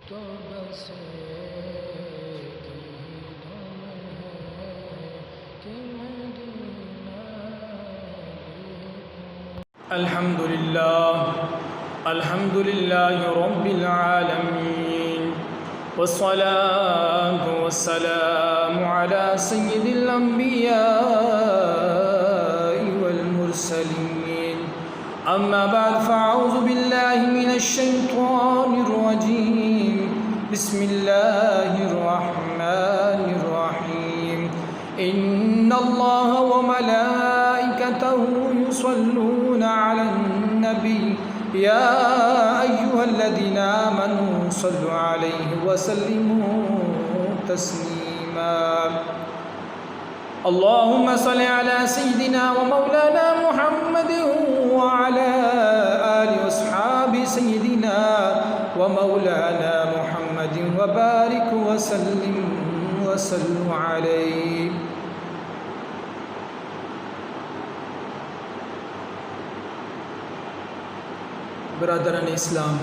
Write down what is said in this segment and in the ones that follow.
تو بس ایک ہی دم ہے کہ مدینہ دیکھوں۔ الحمد للہ رب العالمین والصلاة والسلام على سید الانبیاء والمرسلین اما بعد فاعوذ باللہ من الشیطان الرجیم بسم اللہ الرحمن الرحیم ان اللہ وملائکتہ یصلون علی النبی یا ایہا الذین آمنوا صلوا علیہ وسلموا تسلیما اللہم صل علی سیدنا ومولانا محمد وعلى آل واصحاب سيدنا ومولانا محمد وبارك وسلم عليه۔ برادران اسلام،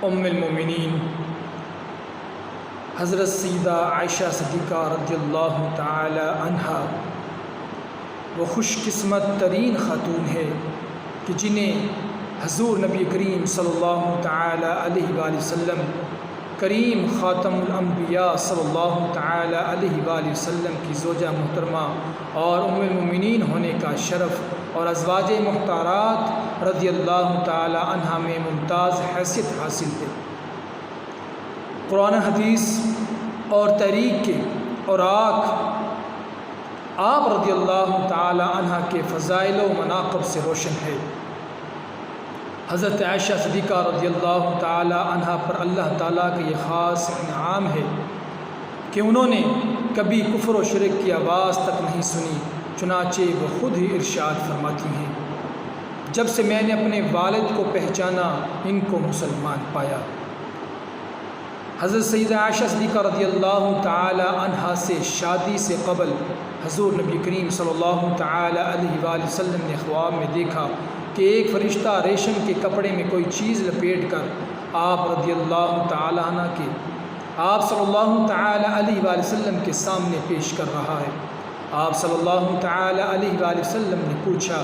ام المومنین حضرت سیدہ عائشہ صدیقہ رضی اللہ تعالی عنہا وہ خوش قسمت ترین خاتون ہے کہ جنہیں حضور نبی کریم صلی اللہ تعالی علیہ وآلہ وسلم، کریم خاتم الانبیاء صلی اللہ تعالی علیہ وآلہ وسلم کی زوجہ محترمہ اور ام المومنین ہونے کا شرف اور ازواج محترمات رضی اللہ تعالی عنہا میں ممتاز حیثیت حاصل ہے۔ قرآن حدیث اور تحریک کے اوراق آپ رضی اللہ تعالی عنہ کے فضائل و مناقب سے روشن ہے۔ حضرت عائشہ صدیقہ رضی اللہ تعالی عنہ پر اللہ تعالیٰ کا یہ خاص انعام ہے کہ انہوں نے کبھی کفر و شرک کی آواز تک نہیں سنی، چنانچہ وہ خود ہی ارشاد فرماتی ہیں، جب سے میں نے اپنے والد کو پہچانا ان کو مسلمان پایا۔ حضرت سیدہ عائشہ صدیقہ رضی اللہ تعالی عنہا سے شادی سے قبل حضور نبی کریم صلی اللہ تعالی علیہ وآلہ وسلم نے خواب میں دیکھا کہ ایک فرشتہ ریشم کے کپڑے میں کوئی چیز لپیٹ کر آپ رضی اللہ تعالی عنہ کے آپ صلی اللہ تعالی علیہ وآلہ وسلم کے سامنے پیش کر رہا ہے۔ آپ صلی اللہ تعالی علیہ وآلہ وسلم نے پوچھا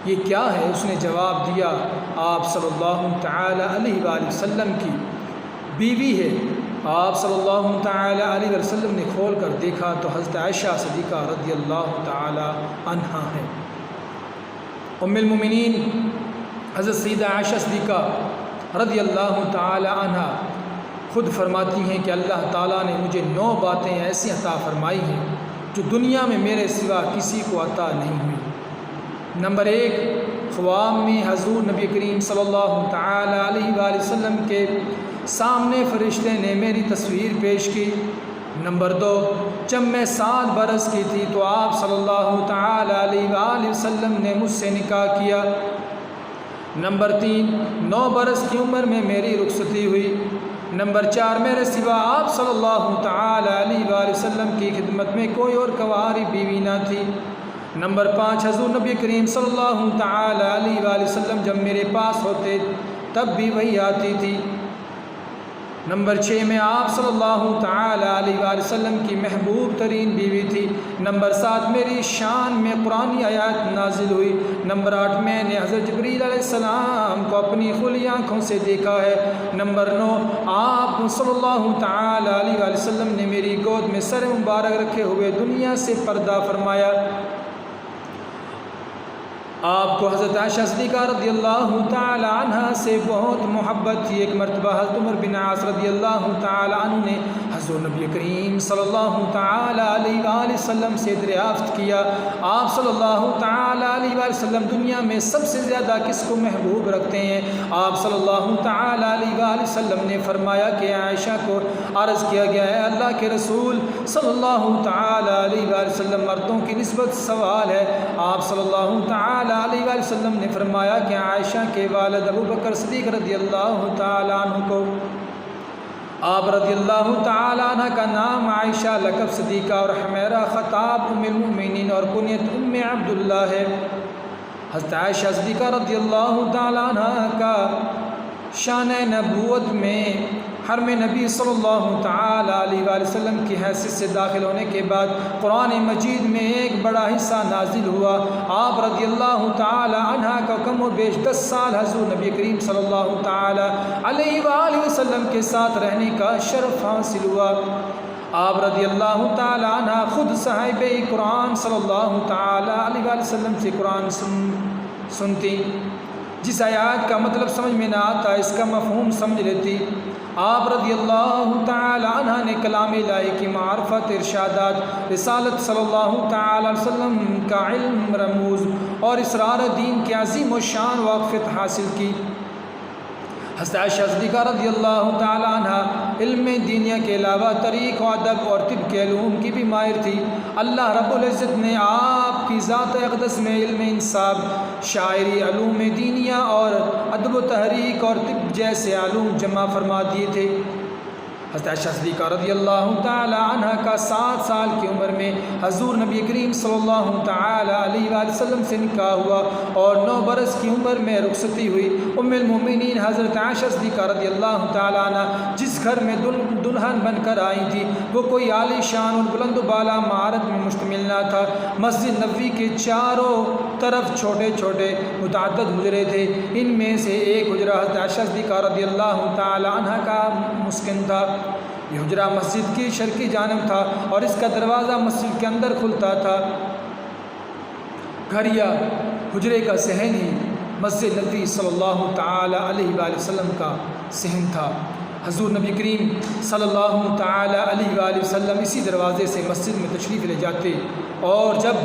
یہ کیا ہے؟ اس نے جواب دیا آپ صلی اللہ تعالی علیہ وآلہ وسلم کی بیوی ہے۔ آپ صلی اللہ تعالی علیہ وسلم نے کھول کر دیکھا تو حضرت عائشہ صدیقہ رضی اللہ تعالی عنہا ہے۔ ام المومنین حضرت سیدہ عائشہ صدیقہ رضی اللہ تعالی عنہا خود فرماتی ہیں کہ اللہ تعالیٰ نے مجھے 9 باتیں ایسی عطا فرمائی ہیں جو دنیا میں میرے سوا کسی کو عطا نہیں ہوئی۔ نمبر 1، خواب میں حضور نبی کریم صلی اللہ تعالی علیہ وآلہ وسلم کے سامنے فرشتے نے میری تصویر پیش کی۔ نمبر 2، جب میں 7 برس کی تھی تو آپ صلی اللہ تعالی علیہ وآلہ وسلم نے مجھ سے نکاح کیا۔ نمبر 3، 9 برس کی عمر میں میری رخصتی ہوئی۔ نمبر 4، میرے سوا آپ صلی اللہ تعالی علیہ وآلہ وسلم کی خدمت میں کوئی اور کنواری بیوی نہ تھی۔ نمبر 5، حضور نبی کریم صلی اللہ تعالی علیہ وآلہ وسلم جب میرے پاس ہوتے تب بھی وہی آتی تھی۔ نمبر 6، میں آپ صلی اللہ تعالی علیہ وآلہ وسلم کی محبوب ترین بیوی تھی۔ نمبر 7، میری شان میں قرآنی آیات نازل ہوئی۔ نمبر 8، میں نے حضرت جبریل علیہ السلام کو اپنی کھلی آنکھوں سے دیکھا ہے۔ نمبر 9، آپ صلی اللہ تعالی علیہ وآلہ وسلم نے میری گود میں سر مبارک رکھے ہوئے دنیا سے پردہ فرمایا۔ آپ کو حضرت عائشہ صدیقہ رضی اللہ تعالی عنہ سے بہت محبت تھی۔ ایک مرتبہ حضرت عمر بن عاص رضی اللہ تعالی عنہ نے حضور نبی کریم صلی اللہ تعالی علیہ وآلہ وسلم سے دریافت کیا، آپ صلی اللہ تعالی علیہ وآلہ وسلم دنیا میں سب سے زیادہ کس کو محبوب رکھتے ہیں؟ آپ صلی اللہ تعالی علیہ وآلہ وسلم نے فرمایا کہ عائشہ کو عرض کیا گیا ہے اللہ کے رسول صلی اللہ تعالی علیہ وآلہ وسلم مردوں کی نسبت سوال ہے۔ آپ صلی اللہ تعالی علیہ وآلہ وسلم نے فرمایا کہ عائشہ کے والد ابو بکر صدیق رضی اللہ تعالی عنہ کو آپ رضی اللہ تعالی عنہ کا نام عائشہ لقب صدیقہ اور حمیرہ خطاب ام المؤمنین اور کنیت ام عبداللہ ہے۔ حضرت عائشہ صدیقہ رضی اللہ تعالی عنہ کا شان نبوت میں حرم نبی صلی اللہ تعالی علیہ وآلہ وسلم کی حیثیت سے داخل ہونے کے بعد قرآن مجید میں ایک بڑا حصہ نازل ہوا۔ آپ رضی اللہ تعالی عنہ کا کم و بیش 10 سال حضور نبی کریم صلی اللہ تعالی علیہ وآلہ وسلم کے ساتھ رہنے کا شرف حاصل ہوا۔ آپ رضی اللہ تعالی عنہ خود صاحبِ قرآن صلی اللہ تعالی علیہ وآلہ وسلم سے قرآن سنتی، جس آیات کا مطلب سمجھ میں نہ آتا اس کا مفہوم سمجھ لیتی۔ آپ رضی اللہ تعالی عنہ نے کلام الہی کی معرفت، ارشادات، رسالت صلی اللہ تعالی علیہ وسلم کا علم، رموز اور اسرار دین کی عظیم و شان واقفیت حاصل کی۔ حضرت عائشہ صدیقہ رضی اللہ تعالی عنہ علم دینیا کے علاوہ طریق و ادب اور طب کے علوم کی بھی ماہر تھی۔ اللہ رب العزت نے آپ کی ذات اقدس میں علم انصاب، شاعری، علوم دینیا اور ادب و تحریک اور طب جیسے علوم جمع فرما دیے تھے۔ حضرت عائشہ صدیقہ رضی اللہ تعالی عنہ کا 7 سال کی عمر میں حضور نبی کریم صلی اللہ تعالی علیہ وآلہ وسلم سے نکاح ہوا اور 9 برس کی عمر میں رخصتی ہوئی۔ ام المومنین حضرت عائشہ صدیقہ رضی اللہ تعالی عنہ جس گھر میں دلہن بن کر آئی تھی وہ کوئی عالی شان اور بلند و بالا مہارت میں مشتمل نہ تھا۔ مسجد نبوی کے چاروں طرف چھوٹے چھوٹے متعدد حجرے تھے، ان میں سے ایک حجرہ حضرت عائشہ صدیقہ رضی اللہ تعالی عنہ کا مسکن تھا۔ یہ حجرہ مسجد کی شرقی جانب تھا اور اس کا دروازہ مسجد کے اندر کھلتا تھا۔ گھر یا حجرے کا صحن ہی مسجد نبی صلی اللہ تعالی علیہ وآلہ وسلم کا صحن تھا۔ حضور نبی کریم صلی اللہ تعالی علیہ وآلہ وسلم اسی دروازے سے مسجد میں تشریف لے جاتے اور جب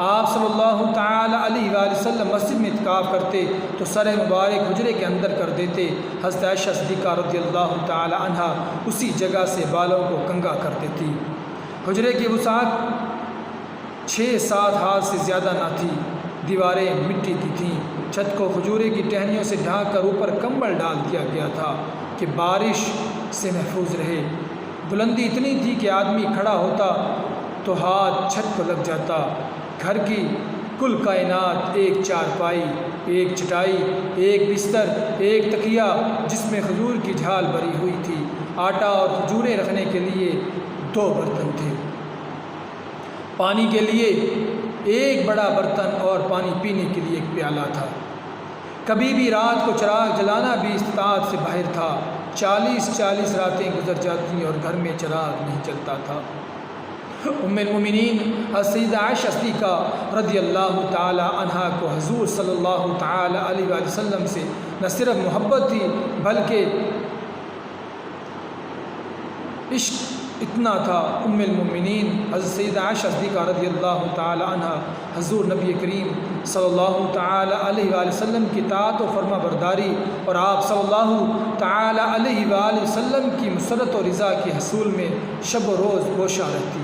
آپ صلی اللہ تعالی علیہ وآلہ وسلم مسجد میں اعتکاف کرتے تو سر مبارک حجرے کے اندر کر دیتے۔ حضرت عائشہ صدیقہ رضی اللہ تعالی عنہ اسی جگہ سے بالوں کو کنگا کر دیتی۔ حجرے کی وسعت 6-7 ہاتھ سے زیادہ نہ تھی، دیواریں مٹی کی تھیں، چھت کو کھجورے کی ٹہنیوں سے ڈھانک کر اوپر کمبل ڈال دیا گیا تھا کہ بارش سے محفوظ رہے۔ بلندی اتنی تھی کہ آدمی کھڑا ہوتا تو ہاتھ چھت کو لگ جاتا۔ گھر کی کل کائنات ایک چارپائی، ایک چٹائی، ایک بستر، ایک تکیہ جس میں کھجور کی جھال بھری ہوئی تھی، آٹا اور کھجوریں رکھنے کے لیے 2 برتن تھے، پانی کے لیے ایک بڑا برتن اور پانی پینے کے لیے ایک پیالہ تھا۔ کبھی بھی رات کو چراغ جلانا بھی استطاعت سے باہر تھا۔ 40 راتیں گزر جاتی اور گھر میں چراغ نہیں چلتا تھا۔ ام المومنین السیدہ عائشہ صدیقہ رضی اللہ تعالی عنہ کو حضور صلی اللہ تعالی علیہ وآلہ وسلم سے نہ صرف محبت تھی بلکہ عشق اتنا تھا۔ ام المومنین حضرت سیدہ عائشہ صدیقہ رضی اللہ تعالی عنہ حضور نبی کریم صلی اللہ تعالی علیہ وآلہ وسلم کی اطاعت و فرما برداری اور آپ صلی اللہ تعالی علیہ وآلہ وسلم کی مسرت و رضا کے حصول میں شب و روز گوشہ رہتی۔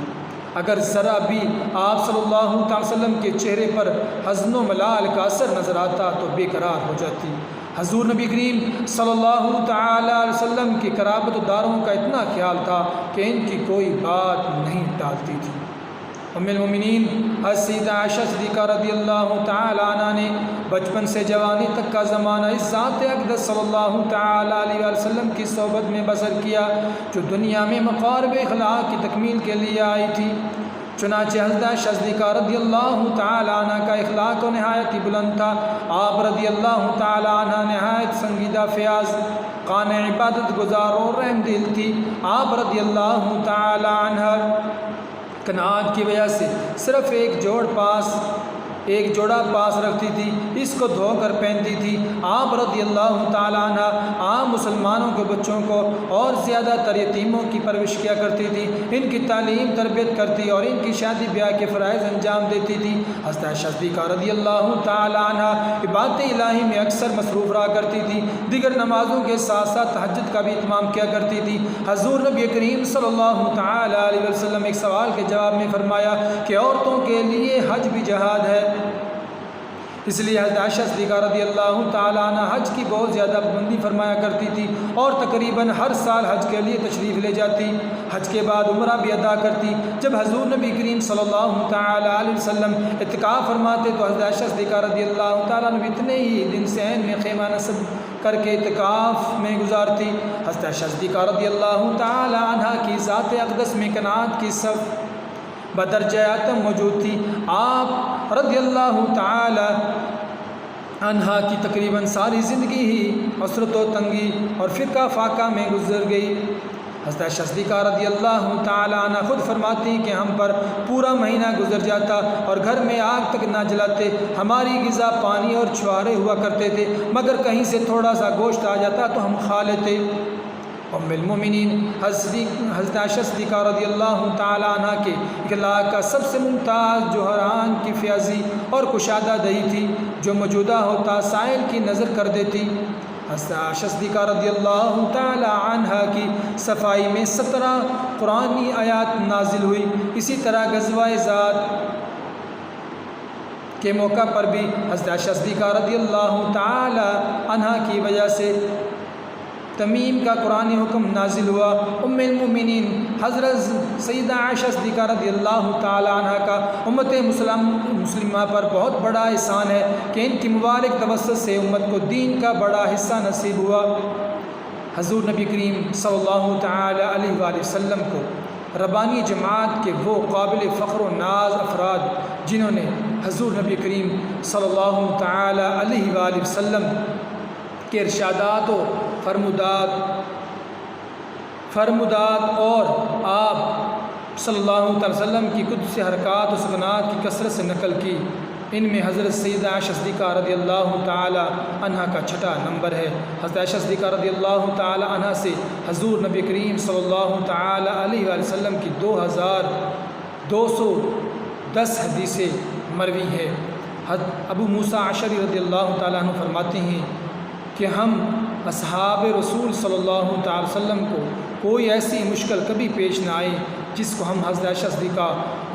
اگر ذرا بھی آپ صلی اللہ تعالی وسلم کے چہرے پر حزن و ملال کا اثر نظر آتا تو بے قرار ہو جاتی۔ حضور نبی کریم صلی اللہ تعالی علیہ وسلم کی قرابت داروں کا اتنا خیال تھا کہ ان کی کوئی بات نہیں ٹالتی تھی۔ ام المومنین السیدہ عائشہ صدیقہ رضی اللہ تعالی عنہ نے بچپن سے جوانی تک کا زمانہ اس ذات اقدس صلی اللہ تعالی علیہ وآلہ وسلم کی صحبت میں بسر کیا جو دنیا میں مقارب اخلاق کی تکمیل کے لیے آئی تھی۔ چنانچہ حضرت عائشہ صدیقہ رضی اللہ تعالی عنہ کا اخلاق و نہایت ہی بلند تھا۔ آپ رضی اللہ تعالی عنہ نہایت سنجیدہ فیاض، قانع عبادت گزار اور رحم دل تھی۔ آپ رضی اللہ تعالی عنہ قناعت کی وجہ سے صرف ایک جوڑا پاس رکھتی تھی، اس کو دھو کر پہنتی تھی۔ آپ رضی اللہ تعالی عنہ عام مسلمانوں کے بچوں کو اور زیادہ تر یتیموں کی پرورش کیا کرتی تھی، ان کی تعلیم تربیت کرتی اور ان کی شادی بیاہ کے فرائض انجام دیتی تھی۔ حضرت عائشہ صدیقہ رضی اللہ تعالی عنہ عبادت الہی میں اکثر مصروف رہا کرتی تھی، دیگر نمازوں کے ساتھ ساتھ تہجد کا بھی اہتمام کیا کرتی تھی۔ حضور نبی کریم صلی اللہ تعالی علیہ وسلم ایک سوال کے جواب میں فرمایا کہ عورتوں کے لیے حج بھی جہاد ہے، اس لیے حضرت عائشہ صدیقہ رضی اللہ تعالی عنہ حج کی بہت زیادہ پابندی فرمایا کرتی تھی اور تقریباً ہر سال حج کے لیے تشریف لے جاتی۔ حج کے بعد عمرہ بھی ادا کرتی۔ جب حضور نبی کریم صلی اللہ تعالی علیہ وسلم اعتکاف فرماتے تو حضرت عائشہ صدیقہ رضی اللہ تعالی عنہ اتنے ہی دن سے عین میں خیمہ نصب کر کے اعتکاف میں گزارتی۔ حضرت عائشہ صدیقہ رضی اللہ تعالی عنہ کی ذات اقدس میں قناعت کی صف بدرجہ اتم موجود تھی۔ آپ رضی اللہ تعالی عنہا کی تقریباً ساری زندگی ہی عسرت و تنگی اور فرقہ فاقہ میں گزر گئی۔ حضرت عائشہ صدیقہ رضی اللہ تعالی عنہ خود فرماتی کہ ہم پر پورا مہینہ گزر جاتا اور گھر میں آگ تک نہ جلاتے، ہماری غذا پانی اور چھوارے ہوا کرتے تھے، مگر کہیں سے تھوڑا سا گوشت آ جاتا تو ہم کھا لیتے۔ ام المومنین حضرت عائشہ صدیقہ رضی اللہ تعالی عنہ کے اخلاق کا سب سے ممتاز جوہران کی فیاضی اور کشادہ دہی تھی، جو موجودہ ہوتا سائل کی نظر کر دیتی۔ حضرت عائشہ صدیقہ رضی اللہ تعالی عنہ کی صفائی میں 17 قرآنی آیات نازل ہوئی۔ اسی طرح غزوہ ذات کے موقع پر بھی حضرت عائشہ صدیقہ رضی اللہ تعالی عنہ کی وجہ سے تمیم کا قرآنی حکم نازل ہوا۔ ام المومنین حضرت سیدہ عائشہ صدیقہ رضی اللہ تعالی عنہ کا امت مسلمہ پر بہت بڑا احسان ہے کہ ان کی مبارک توسط سے امت کو دین کا بڑا حصہ نصیب ہوا۔ حضور نبی کریم صلی اللہ تعالی علیہ وآلہ وسلم کو ربانی جماعت کے وہ قابل فخر و ناز افراد جنہوں نے حضور نبی کریم صلی اللہ تعالی علیہ وآلہ وسلم کے ارشادات و فرمودات اور آپ صلی اللہ تعالی وسلم کی قدس حرکات و سکنات کی کثرت سے نقل کی، ان میں حضرت سیدہ عائشہ صدیقہ رضی اللہ تعالی عنہ کا چھٹا نمبر ہے۔ حضرت عائشہ صدیقہ رضی اللہ تعالی عنہ سے حضور نبی کریم صلی اللہ تعالی علیہ وآلہ وسلم کی 2210 حدیثیں مروی ہے۔ ابو موسیٰ اشعری رضی اللہ تعالی عنہ فرماتے ہیں کہ ہم اصحاب رسول صلی اللہ تعالی وسلم کو کوئی ایسی مشکل کبھی پیش نہ آئی جس کو ہم حضرت عائشہ صدیقہ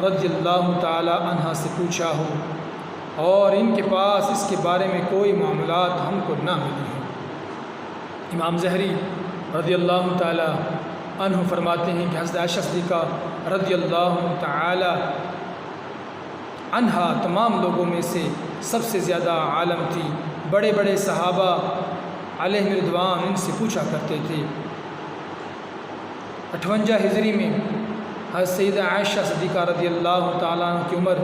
رضی اللہ تعالی عنہ سے پوچھا ہو، اور ان کے پاس اس کے بارے میں کوئی معاملات ہم کو نہ ملی ہیں۔ امام زہری رضی اللہ تعالی عنہ فرماتے ہیں کہ حضرت عائشہ صدیقہ رضی اللہ تعالی عنہا تمام لوگوں میں سے سب سے زیادہ عالم تھی۔ بڑے بڑے صحابہ علیہ رضوان ان سے پوچھا کرتے تھے۔ 58 ہجری میں حضرت سیدہ عائشہ صدیقہ رضی اللہ تعالیٰ عنہ کی عمر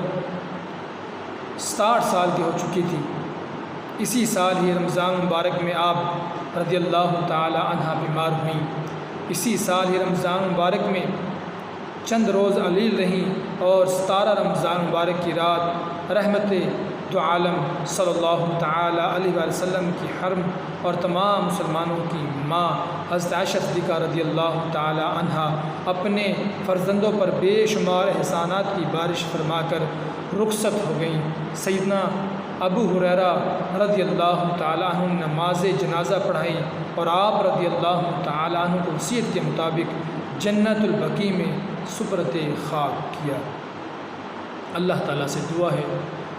60 سال کی ہو چکی تھی۔ اسی سال ہی رمضان مبارک میں آپ رضی اللہ تعالیٰ عنہ بیمار ہوئیں۔ اسی سال ہی رمضان مبارک میں چند روز علیل رہیں اور 17 رمضان مبارک کی رات رحمت دو عالم صلی اللہ تعالی علیہ وآلہ وسلم کی حرم اور تمام مسلمانوں کی ماں حضرت عائشہ صدیقہ رضی اللہ تعالی عنہ اپنے فرزندوں پر بے شمار احسانات کی بارش فرما کر رخصت ہو گئیں۔ سیدنا ابو ہریرہ رضی اللہ تعالی عنہ نے نماز جنازہ پڑھائی اور آپ رضی اللہ تعالی عنہ کو وصیت کے مطابق جنت البقیع میں سپرد خاک کیا۔ اللہ تعالیٰ سے دعا ہے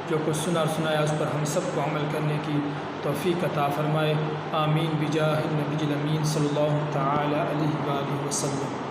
جو کچھ سنا اور سنایا اس پر ہم سب کو عمل کرنے کی توفیق عطا فرمائے۔ آمین بجاہ النبی الامین صلی اللہ تعالی علیہ وآلہ وسلم۔